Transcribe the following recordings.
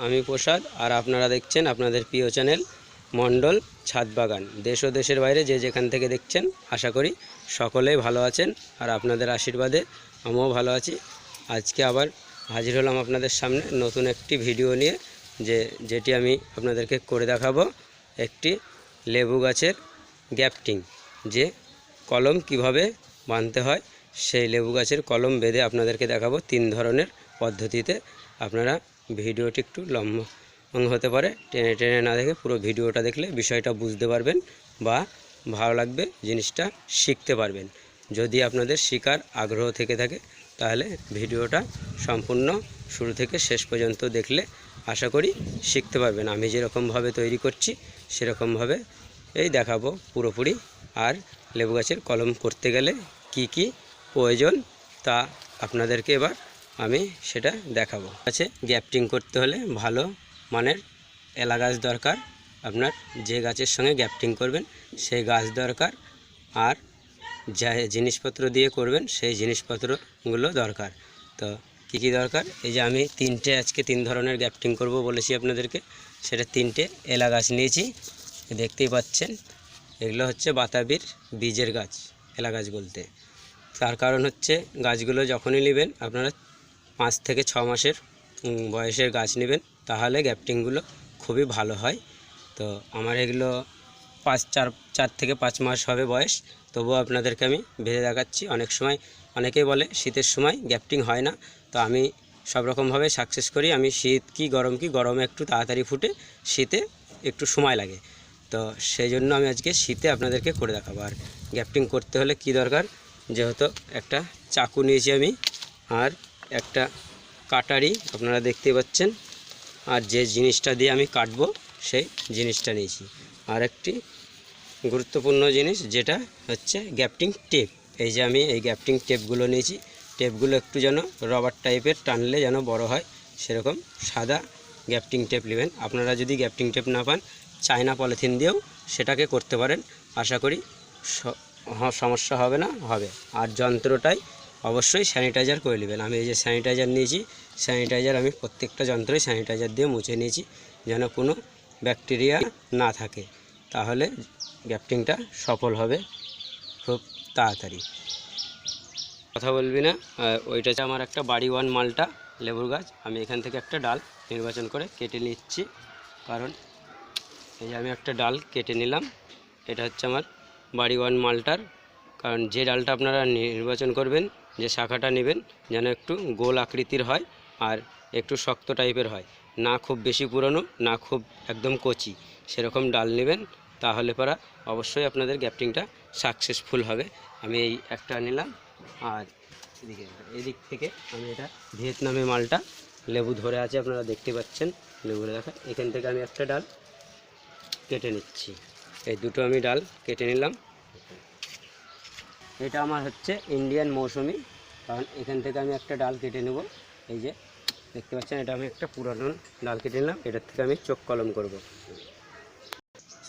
আমি প্রসাদ, আর আপনারা দেখছেন আপনাদের প্রিয় চ্যানেল মণ্ডল ছাদ বাগান। দেশ ও দেশের বাইরে যে যেখান থেকে দেখছেন, আশা করি সকলেই ভালো আছেন, আর আপনাদের আশীর্বাদে আমিও ভালো আছি। আজকে আবার হাজির হলাম আপনাদের সামনে নতুন একটি ভিডিও নিয়ে, যেটি আমি আপনাদেরকে করে দেখাবো একটি লেবু গাছের গ্যাপটিং, যে কলম কিভাবে বাঁধতে হয় সেই লেবু গাছের কলম বেঁধে আপনাদেরকে দেখাবো 3 ধরনের পদ্ধতিতে। আপনারা ভিডিওটি একটু লম্বা হতে পারে, টেনে টেনে না দেখে পুরো ভিডিওটা দেখলে বিষয়টা বুঝতে পারবেন বা ভালো লাগবে, জিনিসটা শিখতে পারবেন। যদি আপনাদের শেখার আগ্রহ থেকে থাকে তাহলে ভিডিওটা সম্পূর্ণ শুরু থেকে শেষ পর্যন্ত দেখলে আশা করি শিখতে পারবেন। আমি যেরকমভাবে তৈরি করছি সেরকমভাবে এই দেখাবো পুরোপুরি। আর লেবু গাছের কলম করতে গেলে কি কি প্রয়োজন তা আপনাদেরকে এবার আমি সেটা দেখাবো। আছে গ্যাপটিং করতে হলে ভালো মানের এলা গাছ দরকার, আপনার যে গাছের সঙ্গে গ্যাপটিং করবেন সেই গাছ দরকার, আর যা জিনিসপত্র দিয়ে করবেন সেই জিনিসপত্রগুলো দরকার। তো কি কি দরকার, এই যে আমি আজকে 3 ধরনের গ্যাপটিং করব বলেছি আপনাদেরকে, সেটা 3টে এলা গাছ নিয়েছি। দেখতেই পাচ্ছেন এগুলো হচ্ছে বাতাবির বীজের গাছ, এলা গাছ বলতে। তার কারণ হচ্ছে গাছগুলো যখনই নেবেন আপনারা 5 থেকে 6 মাসের বয়সের গাছ নেবেন, তাহলে গ্যাপটিংগুলো খুবই ভালো হয়। তো আমার এগুলো 4 থেকে 5 মাস হবে বয়স, তবুও আপনাদেরকে আমি বেঁধে দেখাচ্ছি। অনেক সময় অনেকেই বলে শীতের সময় গ্যাপটিং হয় না, তো আমি সব রকমভাবে সাকসেস করি। আমি শীত কি গরমে একটু তাড়াতাড়ি ফুটে, শীতে একটু সময় লাগে, তো সেই জন্য আমি আজকে শীতে আপনাদেরকে করে দেখাবো। আর গ্যাপটিং করতে হলে কি দরকার, যেহেতু একটা চাকু নিয়েছি আমি, আর একটা কাটারি আপনারা দেখতে পাচ্ছেন, আর যে জিনিসটা দিয়ে আমি কাটবো সেই জিনিসটা নিয়েছি। আর একটি গুরুত্বপূর্ণ জিনিস যেটা হচ্ছে গ্যাপটিং টেপ। এই যে আমি এই গ্যাপটিং টেপগুলো নিয়েছি। টেপগুলো একটু যেন রবার টাইপের, টানলে যেন বড় হয় সেরকম সাদা গ্যাপটিং টেপ নেবেন। আপনারা যদি গ্যাপটিং টেপ না পান, চায়না পলিথিন দিয়েও সেটাকে করতে পারেন, আশা করি সমস্যা হবে না, হবে। আর যন্ত্রটাই অবশ্যই স্যানিটাইজার করে নেবেন। আমি এই যে স্যানিটাইজার নিয়েছি, স্যানিটাইজার আমি প্রত্যেকটা যন্ত্রই স্যানিটাইজার দিয়ে মুছে নিয়েছি, যেন কোনো ব্যাকটেরিয়া না থাকে, তাহলে গ্যাপটিংটা সফল হবে খুব তাড়াতাড়ি। কথা বলবি না, ওইটা হচ্ছে আমার একটা বাড়ি ওয়ান মালটা লেবুর গাছ। আমি এখান থেকে একটা ডাল নির্বাচন করে কেটে নিচ্ছি, কারণ এই যে আমি একটা ডাল কেটে নিলাম। এটা হচ্ছে আমার বাড়ি ওয়ান মালটার, কারণ যে ডালটা আপনারা নির্বাচন করবেন, যে শাখাটা নেবেন যেন একটু গোল আকৃতির হয়, আর একটু শক্ত টাইপের হয়, না খুব বেশি পুরনো না খুব একদম কচি, সেরকম ডাল নেবেন, তাহলে পরা অবশ্যই আপনাদের গ্যাপটিংটা সাকসেসফুল হবে। আমি এই একটা নিলাম, আর এদিক থেকে আমি এটা ভিয়েতনামি মালটা লেবু ধরে আছে, আপনারা দেখতে পাচ্ছেন লেবু দেখা। এখান থেকে আমি একটা ডাল কেটে নিচ্ছি, এই দুটো আমি ডাল কেটে নিলাম। এটা আমার হচ্ছে ইন্ডিয়ান মৌসুমি, কারণ এখান থেকে আমি একটা ডাল কেটে নেব। এই যে দেখতে পাচ্ছেন এটা আমি একটা পুরানো ডাল কেটে নিলাম, এটার থেকে আমি চোখ কলম করব।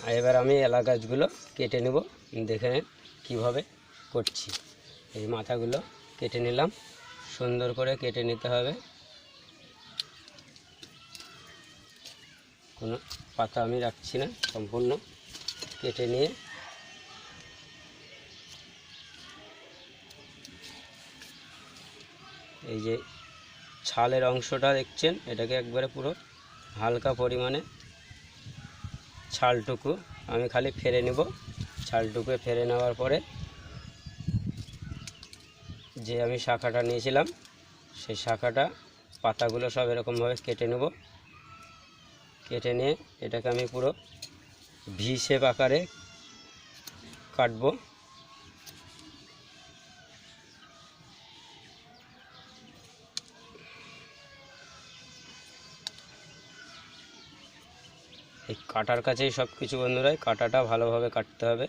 আর এবার আমি এলা গাছগুলো কেটে নেব, দেখে নেন কীভাবে করছি। এই মাথাগুলো কেটে নিলাম, সুন্দর করে কেটে নিতে হবে, কোনো পাতা আমি রাখছি না, সম্পূর্ণ কেটে নিয়ে এই যে ছালের অংশটা দেখছেন, এটাকে একবারে পুরো হালকা পরিমাণে ছালটুকু আমি খালি ফেলে নেব। ছালটুকু ফেলে নেওয়ার পরে যে আমি শাখাটা নিয়েছিলাম সেই শাখাটা পাতাগুলো সব এরকমভাবে কেটে নেব। কেটে নিয়ে এটাকে আমি পুরো ভি শেপ আকারে কাটবো। এই কাটার কাছেই সব কিছু বন্ধুরা, কাটাটা ভালোভাবে কাটতে হবে।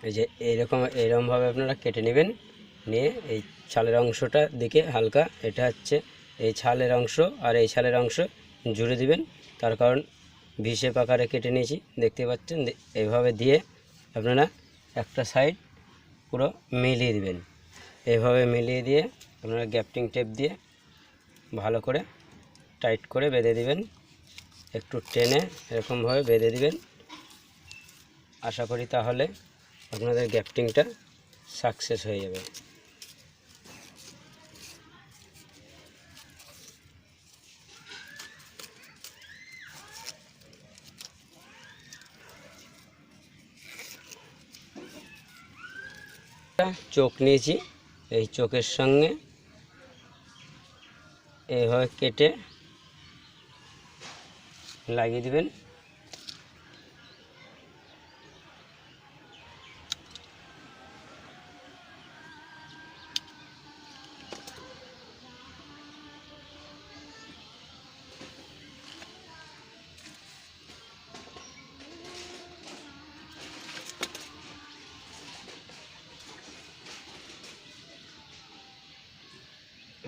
এই যে এইরকমভাবে আপনারা কেটে নেবেন, নিয়ে এই ছালের অংশটা দিকে হালকা, এটা হচ্ছে এই ছালের অংশ আর এই ছালের অংশ জুড়ে দিবেন। তার কারণ ভিসে আকারে কেটে নিয়েছি, দেখতে পাচ্ছেন। এইভাবে দিয়ে আপনারা একটা সাইড পুরো মিলিয়ে দিবেন। এইভাবে মিলিয়ে দিয়ে আপনারা গ্যাপটিং টেপ দিয়ে ভালো করে টাইট করে বেঁধে দিবেন। একটু টেনে এরকমভাবে বেঁধে দিবেন। আশা করি তাহলে আপনাদের গ্যাপটিংটা সাকসেস হয়ে যাবে। চোখ নিয়েছি, এই চোখের সঙ্গে এইভাবে কেটে লাগিয়ে দিবেন।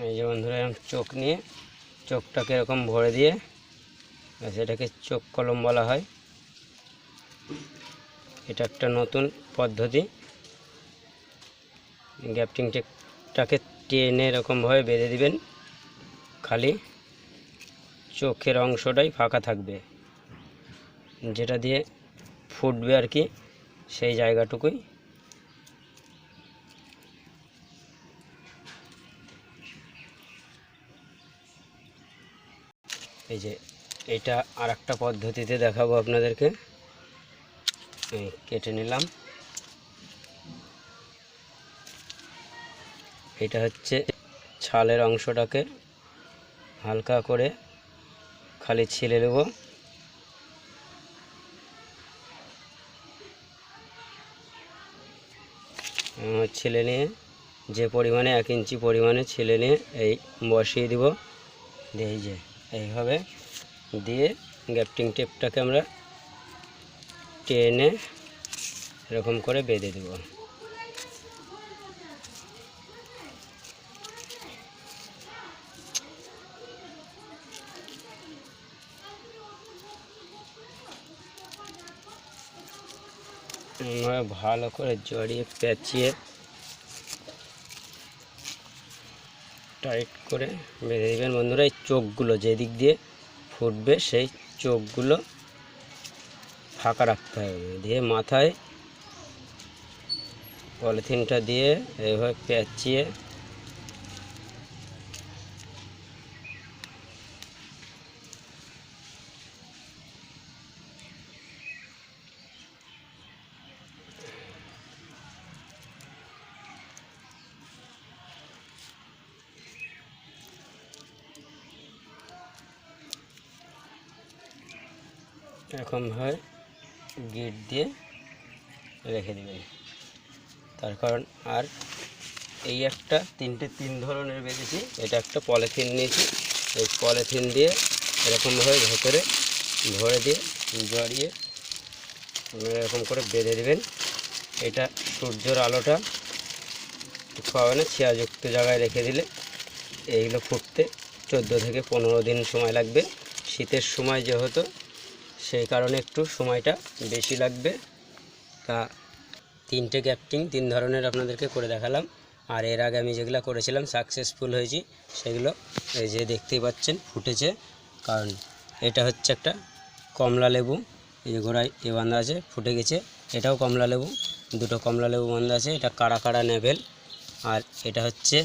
এই যে বন্ধুরা, এরকম চোখ নিয়ে চোখটাকে এরকম ভরে দিয়ে, সেটাকে চোখ কলম বলা হয়। এটা একটা নতুন পদ্ধতি। গ্যাপটিং টেপটাকে টেনে এরকমভাবে বেঁধে দিবেন, খালি চোখের অংশটাই ফাঁকা থাকবে, যেটা দিয়ে ফুটবে আর কি, সেই জায়গাটুকুই। এই যে এটা আর একটা পদ্ধতিতে দেখাবো আপনাদেরকে। এই কেটে নিলাম। এটা হচ্ছে ছালের অংশটাকে হালকা করে খালি ছিলে নেব। ছিলে নিয়ে যে পরিমাণে 1 ইঞ্চি পরিমাণে ছিলে নিয়ে এই বসিয়ে দিব। এই যে এইভাবে দিয়ে গ্যাপটিং টেপটাকে আমরা টেনে এরকম করে বেঁধে দেব। ভালো করে জড়িয়ে পেঁচিয়ে টাইট করে বেঁধে দেবেন বন্ধুরা। এই চোখগুলো যেদিক দিয়ে ফুটবে সেই চোখগুলো ফাঁকা রাখতে হবে। দিয়ে মাথায় পলিথিনটা দিয়ে এইভাবে পেঁচিয়ে এরকমভাবে গিট দিয়ে রেখে দেবেন। তার কারণ আর এই একটা 3 ধরনের বেঁধেছি। এটা একটা পলিথিন নিয়েছি, এই পলিথিন দিয়ে এরকমভাবে ভেতরে ভরে দিয়ে জড়িয়ে এরকম করে বেঁধে দেবেন। এটা সূর্যের আলোটা পাবে না, ছিয়াযুক্ত জায়গায় রেখে দিলে এইগুলো ফুটতে 14 থেকে 15 দিন সময় লাগবে। শীতের সময় যেহেতু, সেই কারণে একটু সময়টা বেশি লাগবে। তা 3টে গ্যাপটিং 3 ধরনের আপনাদেরকে করে দেখালাম। আর এর আগে আমি যেগুলো করেছিলাম সাকসেসফুল হয়েছি, সেগুলো এই যে দেখতেই পাচ্ছেন ফুটেছে। কারণ এটা হচ্ছে একটা কমলা লেবু, এই যে গোড়ায় এ বাঁধা আছে, ফুটে গেছে। এটাও কমলা লেবু, দুটো কমলা লেবু বাঁধা আছে। এটা কাড়া কাড়া নেভেল। আর এটা হচ্ছে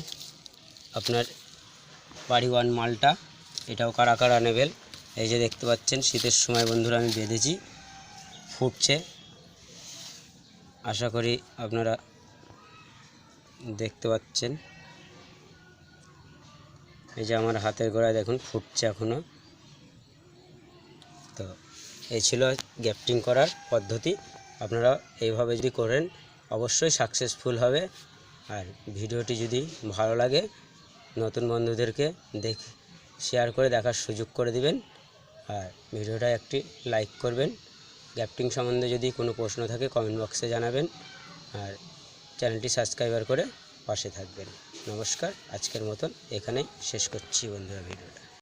আপনার বাড়িওয়ান মালটা, এটাও কাড়া কাড়া নেভেল। এই যে দেখতে পাচ্ছেন শীতের সময় বন্ধুরা আমি বেঁধেছি, ফুটছে। আশা করি আপনারা দেখতে পাচ্ছেন। এই যে আমার হাতের গোড়ায় দেখুন ফুটছে এখনও। তো এই ছিল গ্যাপটিং করার পদ্ধতি। আপনারা এইভাবে যদি করেন অবশ্যই সাকসেসফুল হবে। আর ভিডিওটি যদি ভালো লাগে নতুন বন্ধুদেরকে শেয়ার করে দেখার সুযোগ করে দিবেন। আর ভিডিওটা একটি লাইক করবেন। গ্যাপটিং সম্বন্ধে যদি কোনো প্রশ্ন থাকে কমেন্ট বক্সে জানাবেন। আর চ্যানেলটি সাবস্ক্রাইবার করে পাশে থাকবেন। নমস্কার, আজকের মতন এখানেই শেষ করছি বন্ধুরা ভিডিওটা।